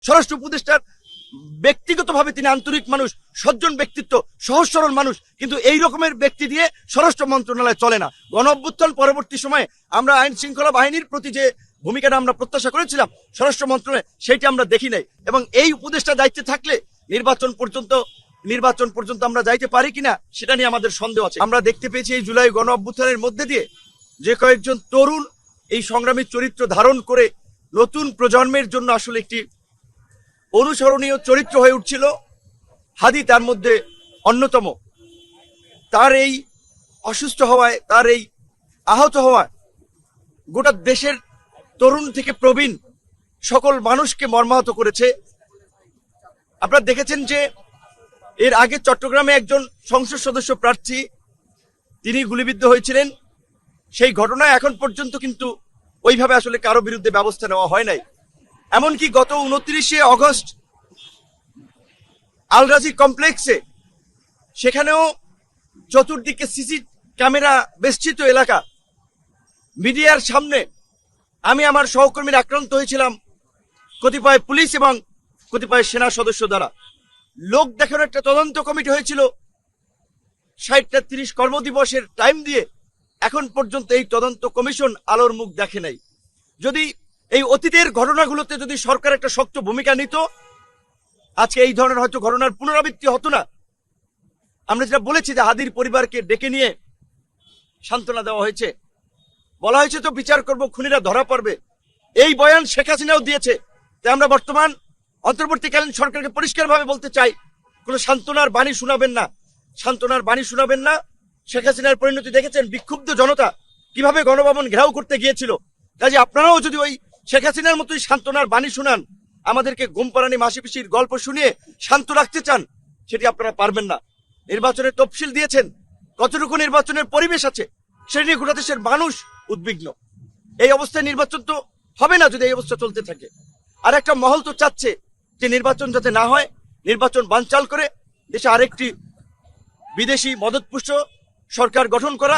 স্বরাষ্ট্র উপদেষ্টার ব্যক্তিগতভাবে তিনি আন্তরিক মানুষ, সজ্জন ব্যক্তিত্ব, সহজ সরল মানুষ, কিন্তু এই রকমের ব্যক্তি দিয়ে স্বরাষ্ট্র মন্ত্রণালয় চলে না। গণ অভ্যুত্থান পরবর্তী সময়ে আমরা আইন শৃঙ্খলা বাহিনীর প্রতি যে ভূমিকাটা আমরা প্রত্যাশা করেছিলাম স্বরাষ্ট্র মন্ত্রণালয়ে, সেইটা আমরা দেখি নাই। এবং এই উপদেষ্টা দায়িত্বে থাকলে নির্বাচন পর্যন্ত আমরা যাইতে পারি কিনা সেটা নিয়ে আমাদের সন্দেহ আছে। আমরা দেখতে পেয়েছি এই জুলাই গণ অভ্যুত্থানের মধ্যে দিয়ে যে কয়েকজন তরুণ এই সংগ্রামী চরিত্র ধারণ করে নতুন প্রজন্মের জন্য আসলে একটি অনুসরণীয় চরিত্র হয়ে উঠছিল। হাদি তার মধ্যে অন্যতম। তার এই অসুস্থ হওয়ায়, তার এই আহত হওয়ায় গোটা দেশের তরুণ থেকে প্রবীণ সকল মানুষকে মর্মাহত করেছে। আপনারা দেখেছেন যে এর আগে চট্টগ্রামে একজন সংসদ সদস্য প্রার্থী তিনি গুলিবিদ্ধ হয়েছিলেন। সেই ঘটনায় এখন পর্যন্ত কিন্তু ওইভাবে আসলে কারো বিরুদ্ধে ব্যবস্থা নেওয়া হয় নাই। এমনকি গত 29শে অগস্ট আলরাজি কমপ্লেক্সে, সেখানেও চতুর্দিকে সিসি ক্যামেরা বেষ্টিত এলাকা, মিডিয়ার সামনে আমি আমার সহকর্মীর আক্রান্ত হয়েছিলাম কতিপয় পুলিশ এবং কতিপয় সেনা সদস্য দ্বারা। লোক দেখানোর একটা তদন্ত কমিটি হয়েছিল 60-30 কর্মদিবসের টাইম দিয়ে, এখন পর্যন্ত এই তদন্ত কমিশন আলোর মুখ দেখে নাই। যদি এই অতীতের ঘটনাগুলোতে যদি সরকার একটা শক্ত ভূমিকা নিত, আজকে এই ধরনের হয়তো ঘটনার পুনরাবৃত্তি হতো না। আমরা যেটা বলেছি যে হাদির পরিবারকে ডেকে নিয়ে সান্ত্বনা দেওয়া হয়েছে, বলা হয়েছে তো বিচার করব, খুনিরা ধরা পড়বে। এই বয়ান শেখ হাসিনাও দিয়েছে। তাই আমরা বর্তমান অন্তর্বর্তীকালীন সরকারকে পরিষ্কারভাবে বলতে চাই, কোনো সান্ত্বনার বাণী শোনাবেন না, সান্ত্বনার বাণী শোনাবেন না। শেখ হাসিনার পরিণতি দেখেছেন, বিক্ষুব্ধ জনতা কিভাবে গণভবন ঘেরাও করতে গিয়েছিল। কাজে আপনারাও যদি ওই শেখ হাসিনার মতোই সান্ত্বনার বাণী শোনান, আমাদেরকে ঘুমপাড়ানি মাসি পিসির গল্প শুনিয়ে শান্ত রাখতে চান, সেটি আপনারা পারবেন না। নির্বাচনের তফসিল দিয়েছেন, কতটুকু নির্বাচনের পরিবেশ আছে সেটি নিয়ে গোটা দেশের মানুষ উদ্বিগ্ন। এই অবস্থায় নির্বাচন তো হবে না যদি এই অবস্থা চলতে থাকে। আর একটা মহল তো চাচ্ছে যে নির্বাচন যাতে না হয়, নির্বাচন বানচাল করে দেশে আরেকটি বিদেশি মদতপুষ্ট সরকার গঠন করা,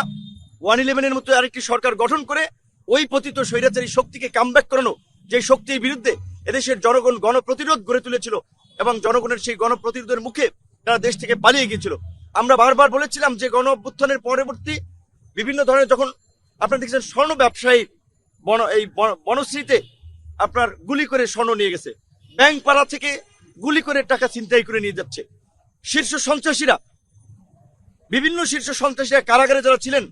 111-এর মতো আরেকটি সরকার গঠন করে ওই পতিত স্বৈরাচারী শক্তিকে কামব্যাক করানো, যে শক্তির বিরুদ্ধে এদেশের জনগণ গণপ্রতিরোধ গড়ে তুলেছিল এবং জনগণের সেই গণপ্রতিরোধের মুখে তারা দেশ থেকে পালিয়ে গিয়েছিল। আমরা বারবার বলেছিলাম যে গণ অভ্যুত্থানের পরবর্তী বিভিন্ন ধরনের, যখন আপনারা দেখছেন স্বর্ণ ব্যবসায়ী বনশ্রীতে আপনার গুলি করে স্বর্ণ নিয়ে গেছে, ব্যাংক পাড়া থেকে গুলি করে টাকা ছিনতাই করে নিয়ে যাচ্ছে, শীর্ষ সন্ত্রাসীরা, বিভিন্ন শীর্ষ সন্ত্রাসীরা কারাগারে যারা ছিলেন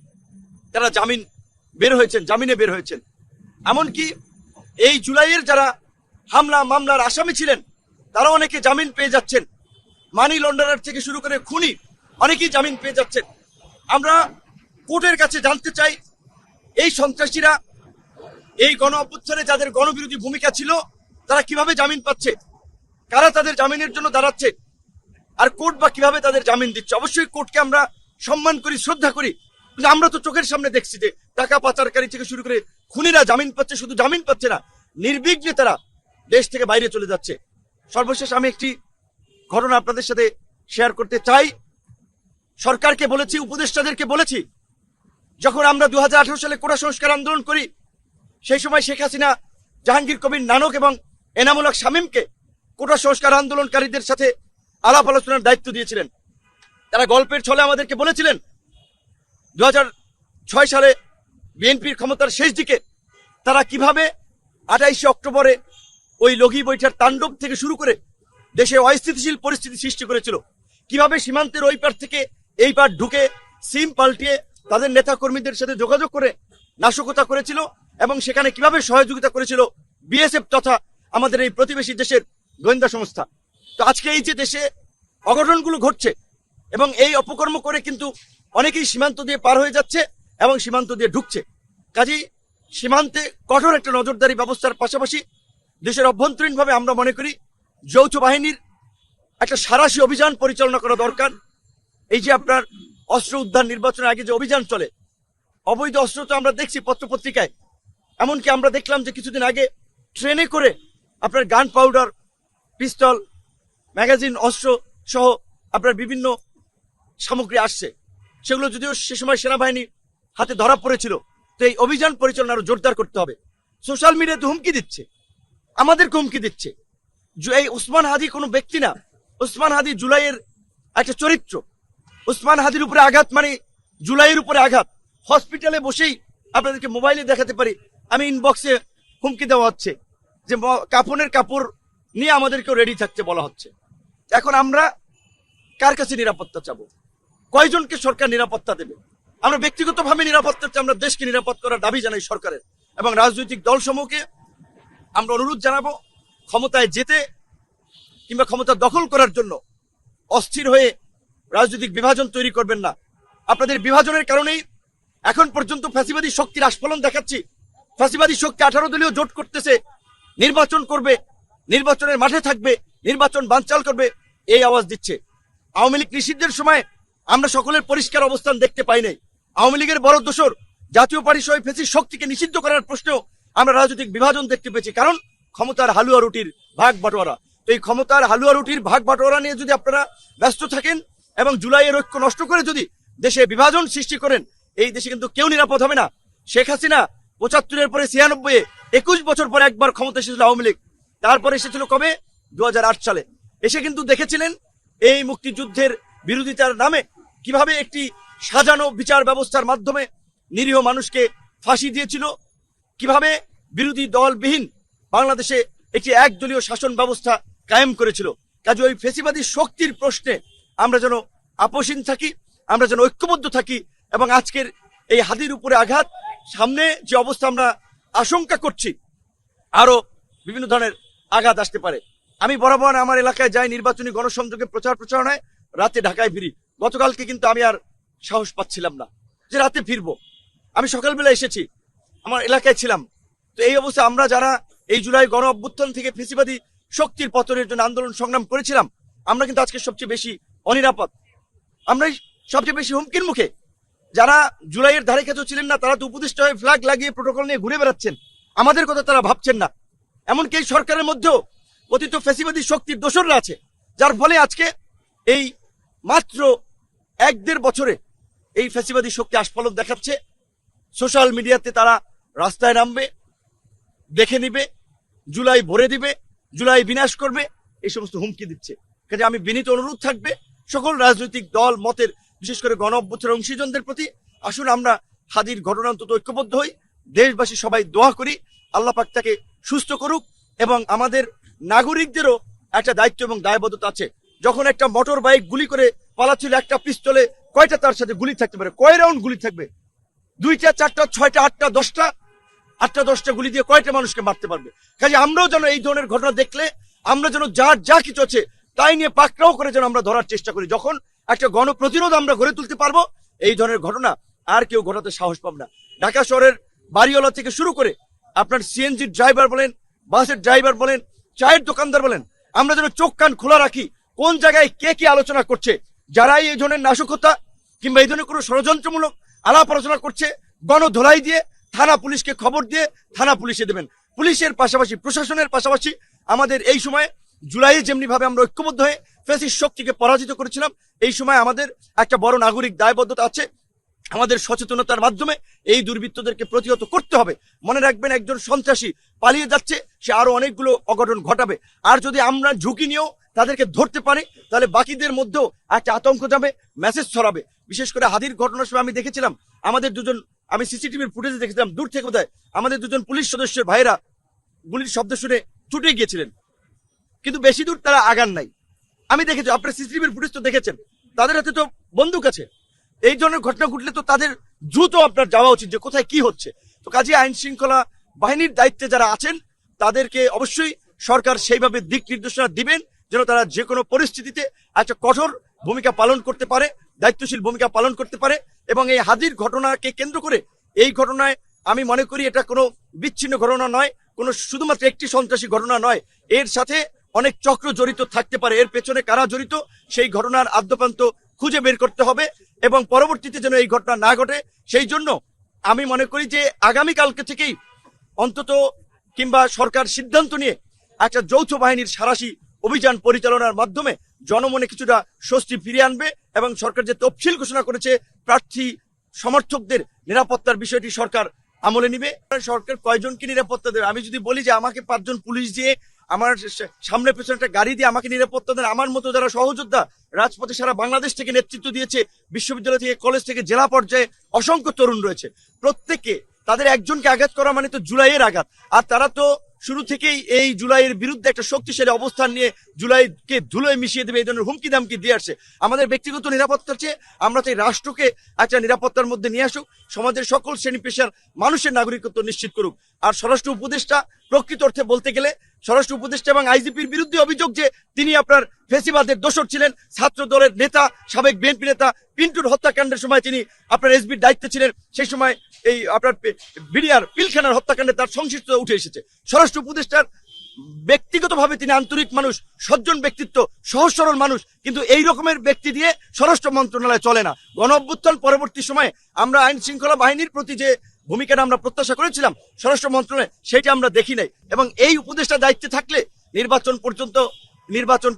তারা জামিনে বের হয়েছেন। এমনকি এই জুলাইয়ের যারা হামলা মামলার আসামি ছিলেন তারা অনেকে জামিন পেয়ে যাচ্ছেন। মানি লন্ডারার থেকে শুরু করে খুনি অনেকেই জামিন পেয়ে যাচ্ছেন। আমরা কোর্টের কাছে জানতে চাই, এই সন্ত্রাসীরা এই গণ অভ্যুত্থানে যাদের গণবিরোধী ভূমিকা ছিল তারা কিভাবে জামিন পাচ্ছে, কারা তাদের জামিনের জন্য দাঁড়াচ্ছে, আর কোর্ট বা কিভাবে তাদের জামিন দিচ্ছে। অবশ্যই কোর্টকে আমরা সম্মান করি, শ্রদ্ধা করি, কিন্তু আমরা তো চোখের সামনে দেখছি যে টাকা পাচারকারী থেকে শুরু করে খুনিরা জামিন পাচ্ছে। শুধু জামিন পাচ্ছে না, নির্বিঘ্নে তারা দেশ থেকে বাইরে চলে যাচ্ছে। সর্বশেষ আমি একটি ঘটনা আপনাদের সাথে শেয়ার করতে চাই। সরকারকে বলেছি, উপদেষ্টাদেরকে বলেছি, যখন আমরা 2018 সালে কোটা সংস্কার আন্দোলন করি, সেই সময় শেখ হাসিনা জাহাঙ্গীর কবির নানক এবং এনামুল হক শামীমকে কোটা সংস্কার আন্দোলনকারীদের সাথে আলাপ আলোচনার দায়িত্ব দিয়েছিলেন। তারা গল্পের ছলে আমাদেরকে বলেছিলেন 2006 সালে বিএনপির ক্ষমতার শেষ দিকে তারা কিভাবে 28শে অক্টোবরে ওই লগি বৈঠার তাণ্ডব থেকে শুরু করে দেশে অস্থিতিশীল পরিস্থিতি সৃষ্টি করেছিল, কিভাবে সীমান্তের ওই পার থেকে এই পার ঢুকে সিম পাল্টিয়ে তাদের নেতা কর্মীদের সাথে যোগাযোগ করে নাশকতা করেছিল এবং সেখানে কিভাবে সহযোগিতা করেছিল বিএসএফ তথা আমাদের এই প্রতিবেশী দেশের গোয়েন্দা সংস্থা। তো আজকে এই যে দেশে অঘটনগুলো ঘটছে এবং এই অপকর্ম করে কিন্তু অনেকেই সীমান্ত দিয়ে পার হয়ে যাচ্ছে এবং সীমান্ত দিয়ে ঢুকছে। কাজেই সীমান্তে কঠোর একটা নজরদারি ব্যবস্থার পাশাপাশি দেশের অভ্যন্তরীণভাবে আমরা মনে করি যৌথ বাহিনীর একটা সাঁড়াশি অভিযান পরিচালনা করা দরকার। এই যে আপনার অস্ত্র উদ্ধার, নির্বাচনের আগে যে অভিযান চলে, অবৈধ অস্ত্র তো আমরা দেখছি পত্রপত্রিকায়। এমনকি আমরা দেখলাম যে কিছুদিন আগে ট্রেনে করে আপনার গান পাউডার, পিস্তল, ম্যাগাজিন, অস্ত্র সহ আপনার বিভিন্ন সামগ্রী আসছে। সেগুলো যদিও সে সময় সেনাবাহিনী হাতে ধরা পড়েছিল। তো এই অভিযান পরিচালনা আরো জোরদার করতে হবে। সোশ্যাল মিডিয়াতে হুমকি দিচ্ছে, আমাদেরকে হুমকি দিচ্ছে এই ওসমান হাদি কোনো ব্যক্তি না, ওসমান হাদি জুলাইয়ের একটা চরিত্র। ওসমান হাদির উপরে আঘাত মানে জুলাইয়ের উপরে আঘাত। হসপিটালে বসেই আপনাদেরকে মোবাইলে দেখাতে পারি, আমি ইনবক্সে হুমকি দেওয়া হচ্ছে যে কাফনের কাপড় নিয়ে আমাদেরকেও রেডি থাকতে বলা হচ্ছে। এখন আমরা কার কাছে নিরাপত্তা চাবো? কয়জনকে সরকার নিরাপত্তা দেবে? আমরা ব্যক্তিগতভাবে নিরাপত্তা চাই, আমরা দেশকে নিরাপদ করার দাবি জানাই সরকারের এবং রাজনৈতিক দলসমূহকে আমরা অনুরোধ জানাবো, ক্ষমতায় যেতে কিংবা ক্ষমতা দখল করার জন্য অস্থির হয়ে রাজনৈতিক বিভাজন তৈরি করবেন না। আপনাদের বিভাজনের কারণেই এখন পর্যন্ত ফ্যাসিবাদী শক্তির আস্ফলন দেখাচ্ছি। ফ্যাসিবাদী শক্তি 18 দলীয় জোট করতেছে, নির্বাচন করবে, নির্বাচনের মাঠে থাকবে, নির্বাচন বানচাল করবে, এই আওয়াজ দিচ্ছে। আওয়ামী লীগ নিষিদ্ধের সময় আমরা সকলের পরিষ্কার অবস্থান দেখতে পাই নাই। আওয়ামী লীগের বড় দোসর জাতীয় পার্টি সহ ফ্যাসিস্ট শক্তিকে নিষিদ্ধ করার প্রশ্নেও আমরা রাজনৈতিক বিভাজন দেখতে পেয়েছি, কারণ ক্ষমতার হালুয়া রুটির ভাগ বাটোয়ারা। তো এই ক্ষমতার হালুয়া রুটির ভাগ বাটোয়ারা নিয়ে যদি আপনারা ব্যস্ত থাকেন এবং জুলাইয়ের ঐক্য নষ্ট করে যদি দেশে বিভাজন সৃষ্টি করেন, এই দেশে কিন্তু কেউ নিরাপদ হবে না। শেখ হাসিনা 75-এর পরে 96-এ 21 বছর পরে একবার ক্ষমতা এসেছিল আওয়ামী লীগ, তারপরে এসেছিল কবে? 2008 সালে। এসে কিন্তু দেখেছিলেন এই মুক্তিযুদ্ধের বিরোধিতার নামে কিভাবে একটি সাজানো বিচার ব্যবস্থার মাধ্যমে নিরীহ মানুষকে ফাঁসি দিয়েছিল, কিভাবে বিরোধী দলবিহীন বাংলাদেশে একটি একদলীয় শাসন ব্যবস্থা কায়েম করেছিল। কাজে ওই ফেসিবাদী শক্তির প্রশ্নে আমরা যেন আপোষহীন থাকি, আমরা যেন ঐক্যবদ্ধ থাকি এবং আজকের এই হাদির উপরে আঘাত, সামনে যে অবস্থা আমরা আশঙ্কা করছি আরো বিভিন্ন ধরনের আঘাত আসতে পারে। আমি বরাবর আমার এলাকায় যাই, নির্বাচনী গণসংযোগে প্রচারণায়, রাতে ঢাকায় ফিরি। গতকালকে কিন্তু আমি আর সাহস পাচ্ছিলাম না যে রাতে ফিরবো। আমি সকালবেলা এসেছি, আমার এলাকায় ছিলাম। তো এই অবস্থা আমরা যারা এই জুলাই গণ অভ্যুত্থান থেকে ফেসিবাদী শক্তির পতনের জন্য আন্দোলন সংগ্রাম করেছিলাম, আমরা কিন্তু আজকে সবচেয়ে বেশি অনিরাপদ, আমরাই সবচেয়ে বেশি হুমকির মুখে। যারা জুলাইয়ের ধারে কাছেও ছিলেন না, তারা তো উপদেষ্টা হয়ে ফ্ল্যাগ লাগিয়ে প্রোটোকল নিয়ে ঘুরে বেড়াচ্ছেন, আমাদের কথা তারা ভাবছেন না। এমনকি এই সরকারের মধ্যেও অতীত ফেসিবাদী শক্তির দোসররা আছে, যার ফলে আজকে এই মাত্র 1-1.5 বছরে এই ফেসিবাদী শক্তি আস্ফলন দেখাচ্ছে। সোশ্যাল মিডিয়াতে তারা রাস্তায় নামবে, দেখে নিবে, জুলাই ভরে দিবে, জুলাই বিনাশ করবে, এই সমস্ত হুমকি দিচ্ছে। কাজে আমি বিনীত অনুরোধ থাকবে সকল রাজনৈতিক দল মতের, বিশেষ করে গণ অভ্যুত্থানের অংশীজনদের প্রতি, আসুন আমরা হাদির ঘটনা অন্তত ঐক্যবদ্ধ হই, দেশবাসী সবাই দোয়া করি আল্লাহ পাক তাকে সুস্থ করুক। এবং আমাদের নাগরিকদেরও একটা দায়িত্ব এবং দায়বদ্ধতা আছে। যখন একটা মোটর বাইক গুলি করে পালাচ্ছিল, একটা পিস্তলে কয়টা তার সাথে গুলি থাকতে পারে? কয় রাউন্ড গুলি থাকবে? 2টা 4টা 6টা 8টা 10টা 8টা 10টা গুলি দিয়ে কয়টা মানুষকে মারতে পারবে? কাজে আমরাও যেন এই ধরনের ঘটনা দেখলে আমরা যেন যার যা কিছু আছে তাই নিয়ে পাকড়াও করে যেন আমরা ধরার চেষ্টা করি। যখন একটা গণপ্রতিরোধ আমরা গড়ে তুলতে পারবো, এই ধরনের ঘটনা আর কেউ ঘটাতে সাহস পাবে না। ঢাকা শহরের বাড়িওয়ালা থেকে শুরু করে আপনার সিএনজির ড্রাইভার বলেন, বাসের ড্রাইভার বলেন, চায়ের দোকানদার বলেন, আমরা যেন চোখ কান খোলা রাখি কোন জায়গায় কে কি আলোচনা করছে। যারাই এই ধরনের নাশকতা কিংবা এই ধরনের কোনো ষড়যন্ত্রমূলক আলাপ আলোচনা করছে, গণধোলাই দিয়ে থানা পুলিশকে খবর দিয়ে থানা পুলিশে দেবেন। পুলিশের পাশাপাশি প্রশাসনের পাশাপাশি আমাদের এই সময়ে জুলাইয়ে যেমনি ভাবে আমরা ঐক্যবদ্ধ হয়ে ফ্যাসিস্ট শক্তিকে পরাজিত করেছিলাম, এই সময় আমাদের একটা বড় নাগরিক দায়বদ্ধতা আছে। আমাদের সচেতনতার মাধ্যমে এই দুর্বৃত্তদেরকে প্রতিহত করতে হবে। মনে রাখবেন, একজন সন্ত্রাসী পালিয়ে যাচ্ছে, সে আরো অনেকগুলো অঘটন ঘটাবে। আর যদি আমরা ঝুঁকি নিয়েও তাদেরকে ধরতে পারি, তাহলে বাকিদের মধ্যেও একটা আতঙ্ক যাবে, মেসেজ ছড়াবে। বিশেষ করে হাদির ঘটনার সময় আমি দেখেছিলাম আমাদের দুজন, আমি সিসিটিভির ফুটেজে দেখেছিলাম দূর থেকে বোধহয় আমাদের দুজন পুলিশ সদস্যের ভাইরা গুলির শব্দ শুনে ছুটে গিয়েছিলেন, কিন্তু বেশি দূর তারা আগান নাই। আমি দেখেছি, আপনার সিসিটিভির ফুটেজ তো দেখেছেন, তাদের হাতে তো বন্দুক আছে। এই ধরনের ঘটনা ঘটলে তো তাদের দ্রুত আপনার যাওয়া উচিত যে কোথায় কি হচ্ছে। তো কাজে আইন শৃঙ্খলা বাহিনীর দায়িত্বে যারা আছেন তাদেরকে অবশ্যই সরকার সেইভাবে দিক নির্দেশনা দিবেন যেন তারা যে কোনো পরিস্থিতিতে একটা কঠোর ভূমিকা পালন করতে পারে, দায়িত্বশীল ভূমিকা পালন করতে পারে। এবং এই হাদির ঘটনাকে কেন্দ্র করে, এই ঘটনায় আমি মনে করি এটা কোনো বিচ্ছিন্ন ঘটনা নয়, কোনো শুধুমাত্র একটি সন্ত্রাসী ঘটনা নয়, এর সাথে অনেক চক্র জড়িত থাকতে পারে। এর পেছনে কারা জড়িত সেই ঘটনার আদ্যপ্রান্ত খুঁজে বের করতে হবে এবং পরবর্তীতে যেন এই ঘটনা না ঘটে সেই জন্য আমি মনে করি যে আগামীকালকে থেকেই অন্তত কিংবা সরকার সিদ্ধান্ত নিয়ে একটা যৌথ বাহিনীর সাঁড়াশি অভিযান পরিচালনার মাধ্যমে জনমনে কিছুটা স্বস্তি ফিরিয়ে আনবে এবং সরকার যে তফসিল ঘোষণা করেছে প্রার্থী সমর্থকদের নিরাপত্তার বিষয়টি সরকার আমলে নিবে। সরকার কয়জনকে নিরাপত্তা দেবে? আমি যদি বলি যে আমাকে 5 জন পুলিশ দিয়ে আমার সামনে পেছনে একটা গাড়ি দিয়ে আমাকে নিরাপত্তা দেন। আমার মতো যারা সহযোদ্ধা রাজপথে সারা বাংলাদেশ থেকে নেতৃত্ব দিয়েছে, বিশ্ববিদ্যালয় থেকে, কলেজ থেকে, জেলা পর্যায়ে অসংখ্য তরুণ রয়েছে। প্রত্যেকে তাদের একজনকে আঘাত করা মানে তো জুলাইয়ের আঘাত। আর তারা তো শুরু থেকেই এই জুলাইয়ের বিরুদ্ধে একটা শক্তিশালী অবস্থান নিয়ে জুলাইকে ধুলোয় মিশিয়ে দেবে এই ধরনের হুমকি দামকি দিয়ে আসছে। আমাদের ব্যক্তিগত নিরাপত্তার চেয়ে আমরা চাই রাষ্ট্রকে একটা নিরাপত্তার মধ্যে নিয়ে আসুক, সমাজের সকল শ্রেণী পেশার মানুষের নাগরিকত্ব নিশ্চিত করুক। আর স্বরাষ্ট্র উপদেষ্টা প্রকৃত অর্থে বলতে গেলে স্বরাষ্ট্র উপদেষ্টা এবং আইজিপির বিরুদ্ধে অভিযোগ যে তিনি আপনার ফেসিবাদের দোসর ছিলেন, ছাত্র দলের নেতা, সাবেক বিএনপি নেতা পিন্টুর হত্যাকাণ্ডের সময় তিনি আপনার এসবির দায়িত্বে ছিলেন, সেই সময় এই আপনার বিডিআর পিলখানার হত্যাকাণ্ডে তার সংশ্লিষ্টতা উঠে এসেছে। স্বরাষ্ট্র উপদেষ্টার ব্যক্তিগতভাবে তিনি আন্তরিক মানুষ, সজ্জন ব্যক্তিত্ব, সহজ সরল মানুষ, কিন্তু এই রকমের ব্যক্তি দিয়ে স্বরাষ্ট্র মন্ত্রণালয় চলে না। গণ অভ্যুত্থান পরবর্তী সময়ে আমরা আইন শৃঙ্খলা বাহিনীর প্রতি যে ভূমিকাটা আমরা প্রত্যাশা করেছিলাম স্বরাষ্ট্র মন্ত্রণালয়ে, সেটা আমরা দেখি নাই। এবং এই উপদেষ্টা দায়িত্বে থাকলে নির্বাচন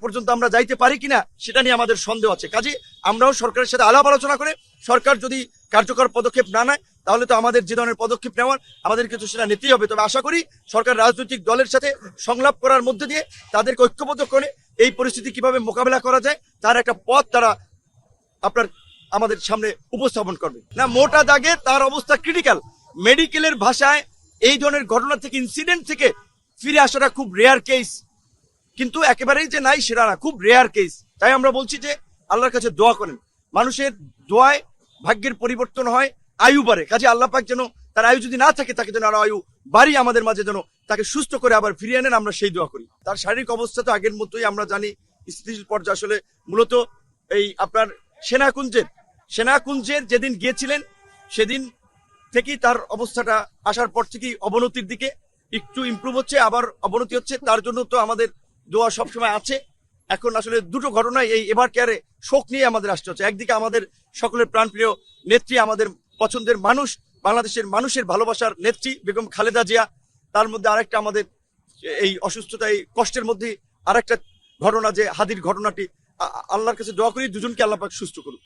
পর্যন্ত আমরা যাইতে পারি কিনা সেটা নিয়ে আমাদের সন্দেহ আছে। কাজে আমরাও সরকারের সাথে আলাপ আলোচনা করে সরকার যদি কার্যকর পদক্ষেপ না নেয় তাহলে তো আমাদের যে ধরনের পদক্ষেপ নেওয়ার আমাদের কিছু সেটা নিতেই হবে। তবে আশা করি সরকার রাজনৈতিক দলের সাথে সংলাপ করার মধ্যে দিয়ে তাদেরকে ঐক্যবদ্ধ করে এই পরিস্থিতি কিভাবে মোকাবেলা করা যায় তার একটা পথ তারা আপনার আমাদের সামনে উপস্থাপন করবে। না, মোটা দাগে তার অবস্থা ক্রিটিক্যাল। মেডিকেলের ভাষায় এই ধরনের ঘটনা থেকে, ইনসিডেন্ট থেকে ফিরে আসাটা খুব রেয়ার কেস, কিন্তু একেবারেই যে নাই সেটা না, খুব রেয়ার কেস। তাই আমরা বলছি যে আল্লাহর কাছে দোয়া করেন, মানুষের দোয়ায় ভাগ্যের পরিবর্তন হয়, আয়ু বাড়ে। কাজে আল্লাহ পাক যেন তার আয়ু যদি না থাকে তাকে যেন আরো আয়ু বাড়ি আমাদের মাঝে যেন তাকে সুস্থ করে আবার ফিরিয়ে আনেন, আমরা সেই দোয়া করি। তার শারীরিক অবস্থা তো আগের মতোই আমরা জানি, স্থিতিশীল পর্যায়ে। আসলে মূলত এই আপনার সেনাকুঞ্জের যেদিন গিয়েছিলেন সেদিন থেকেই তার অবস্থাটা আসার পর থেকেই অবনতির দিকে, একটু ইমপ্রুভ হচ্ছে, আবার অবনতি হচ্ছে। তার জন্য তো আমাদের দোয়া সবসময় আছে। এখন আসলে দুটো ঘটনায় এই এবার কেয়ারে শোক নিয়ে আমাদের আসতে হচ্ছে। একদিকে আমাদের সকলের প্রাণপ্রিয় নেত্রী, আমাদের পছন্দের মানুষ, বাংলাদেশের মানুষের ভালোবাসার নেত্রী বেগম খালেদা জিয়া, তার মধ্যে আরেকটা আমাদের এই অসুস্থতা, এই কষ্টের মধ্যে আরেকটা ঘটনা যে হাদির ঘটনাটি। আল্লাহর কাছে দোয়া করি দুজনকে আল্লাহ পাক সুস্থ করুক।